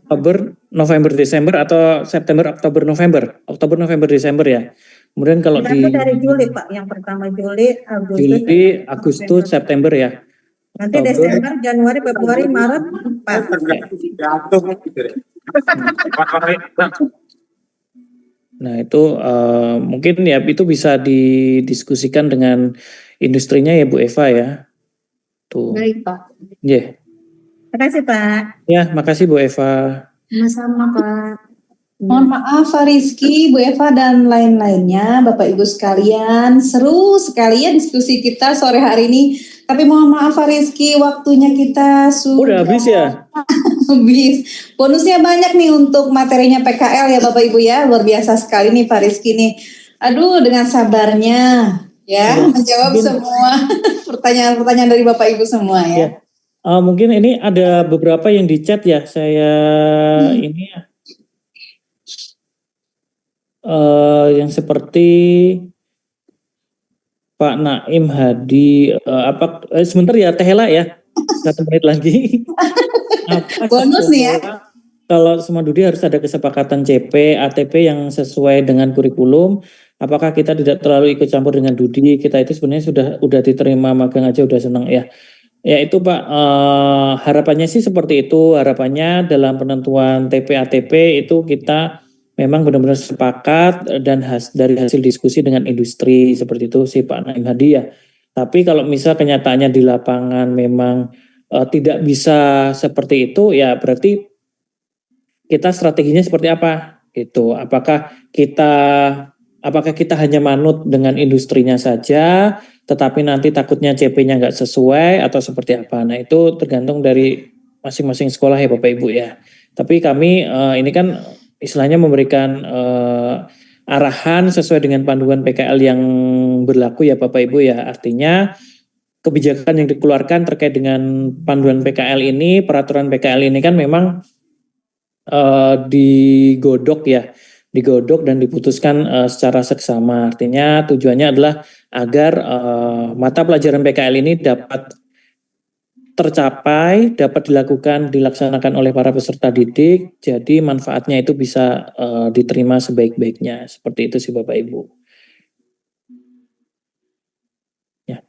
Oktober, November, Desember atau September, Oktober, November? Oktober, November, Desember ya? Kemudian kalau dari Juli Pak, yang pertama Agustus, September ya? Nanti Desember, Januari, Februari, Maret, Pak. Nah itu mungkin ya itu bisa didiskusikan dengan industrinya ya Bu Eva ya. Tuh. Baik Pak. Yeah. Terima kasih Pak. Ya, makasih Bu Eva. Sama-sama Pak. Mohon maaf Pak Rizky, Bu Eva dan lain-lainnya, Bapak Ibu sekalian, seru sekali ya diskusi kita sore hari ini. Tapi mohon maaf Pak Rizky, waktunya kita sudah habis ya? Habis. Bonusnya banyak nih untuk materinya PKL ya Bapak Ibu ya, luar biasa sekali nih Pak Rizky nih. Aduh, dengan sabarnya ya menjawab semua pertanyaan-pertanyaan dari Bapak Ibu semua ya. Mungkin ini ada beberapa yang di chat ya, saya ini ya. Yang seperti Pak Naim Hadi, sebentar ya Teh Hela ya, 1 menit lagi. Bonus nih ya. Kalau semua Dudi harus ada kesepakatan CP, ATP yang sesuai dengan kurikulum. Apakah kita tidak terlalu ikut campur dengan Dudi? Kita itu sebenarnya sudah diterima magang aja udah senang ya. Ya itu Pak, harapannya sih seperti itu. Harapannya dalam penentuan TP ATP itu kita memang benar-benar sepakat dan dari hasil diskusi dengan industri seperti itu sih Pak Naim Hadi ya. Tapi kalau misal kenyataannya di lapangan memang tidak bisa seperti itu, ya berarti kita strateginya seperti apa? Gitu. Apakah kita hanya manut dengan industrinya saja, tetapi nanti takutnya CP-nya nggak sesuai atau seperti apa? Nah itu tergantung dari masing-masing sekolah ya Bapak Ibu ya. Tapi kami ini kan istilahnya memberikan arahan sesuai dengan panduan PKL yang berlaku ya Bapak Ibu ya. Artinya kebijakan yang dikeluarkan terkait dengan panduan PKL ini, peraturan PKL ini kan memang digodok dan diputuskan secara seksama. Artinya tujuannya adalah agar mata pelajaran PKL ini dapat tercapai, dapat dilaksanakan oleh para peserta didik, jadi manfaatnya itu bisa diterima sebaik-baiknya. Seperti itu sih Bapak Ibu. Ya.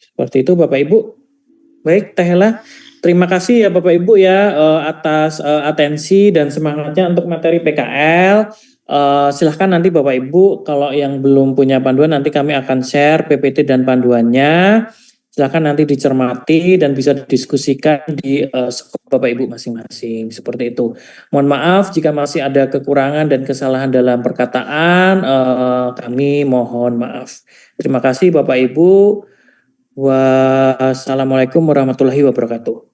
Seperti itu Bapak Ibu. Baik, Teh Hela, terima kasih ya Bapak Ibu ya atas atensi dan semangatnya untuk materi PKL. Silahkan nanti Bapak Ibu kalau yang belum punya panduan nanti kami akan share PPT dan panduannya. Silahkan nanti dicermati dan bisa didiskusikan di sekolah Bapak Ibu masing-masing. Seperti itu. Mohon maaf jika masih ada kekurangan dan kesalahan dalam perkataan, kami mohon maaf. Terima kasih Bapak Ibu. Wassalamualaikum warahmatullahi wabarakatuh.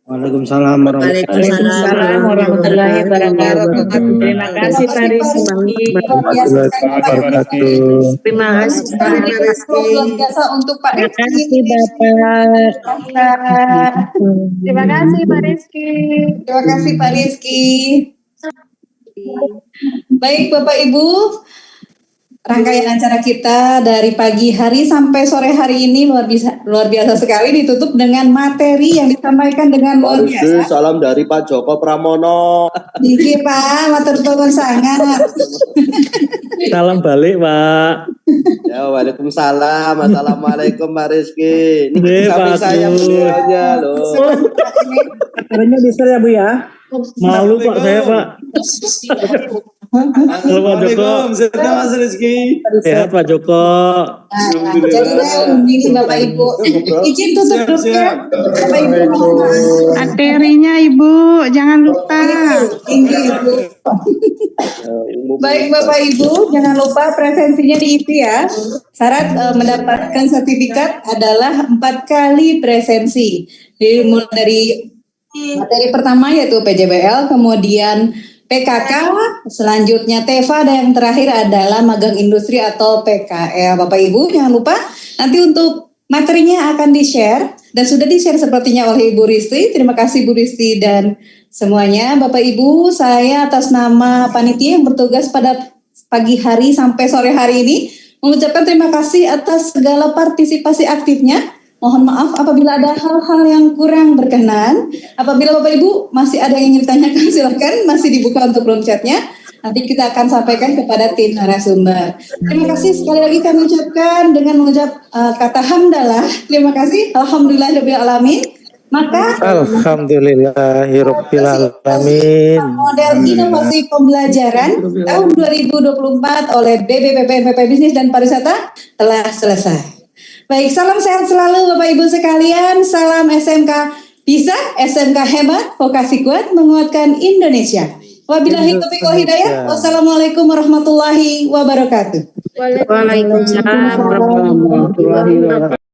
Waalaikumsalam warahmatullahi wabarakatuh. Terima kasih Pak Rizky. Terima kasih Pak Rizky. Luar biasa untuk Pak Rizky. Terima kasih Pak Rizky. Terima kasih Pak Rizky. Baik Bapak Ibu, rangkaian acara kita dari pagi hari sampai sore hari ini luar biasa sekali, ditutup dengan materi yang disampaikan dengan luar biasa. Salam dari Pak Joko Pramono. Iki Pak, matur suwun sangat. Salam balik Pak. Ya, waalaikumsalam. Assalamualaikum Pak Rizky. Ini Pak saya beliaunya loh. Caranya bisa ya Bu ya. Malu Pak saya Pak. Halo Pak Joko. Sehat Mas Rizky. Sehat Pak Joko. Jadi ini Bapak Ibu. Izin tutup grupnya. Bapak Ibu. Materinya Ibu, jangan lupa. Tinggi Ibu. Baik Bapak Ibu, jangan lupa presensinya diisi ya. Syarat mendapatkan sertifikat adalah 4 kali presensi. Jadi mulai dari materi pertama yaitu PJBL, kemudian PKK, selanjutnya TEVA, dan yang terakhir adalah magang industri atau PKL. Bapak Ibu jangan lupa nanti untuk materinya akan di-share dan sudah di-share sepertinya oleh Ibu Risti. Terima kasih Bu Risti dan semuanya. Bapak Ibu, saya atas nama panitia yang bertugas pada pagi hari sampai sore hari ini mengucapkan terima kasih atas segala partisipasi aktifnya. Mohon maaf apabila ada hal-hal yang kurang berkenan. Apabila Bapak Ibu masih ada yang ingin ditanyakan, silakan, masih dibuka untuk room chatnya. Nanti kita akan sampaikan kepada tim narasumber. Terima kasih sekali lagi kami ucapkan dengan mengucap kata hamdalah. Terima kasih. Alhamdulillahirrahmanirrahim. Maka Alhamdulillahirrahmanirrahim. Model inovasi pembelajaran tahun 2024 oleh BPP Bisnis dan Pariwisata telah selesai. Baik, salam sehat selalu Bapak Ibu sekalian. Salam SMK bisa, SMK hebat, vokasi kuat, menguatkan Indonesia. Wabillahi taufiq wal hidayah. Wassalamualaikum warahmatullahi wabarakatuh. Waalaikumsalam warahmatullahi wabarakatuh.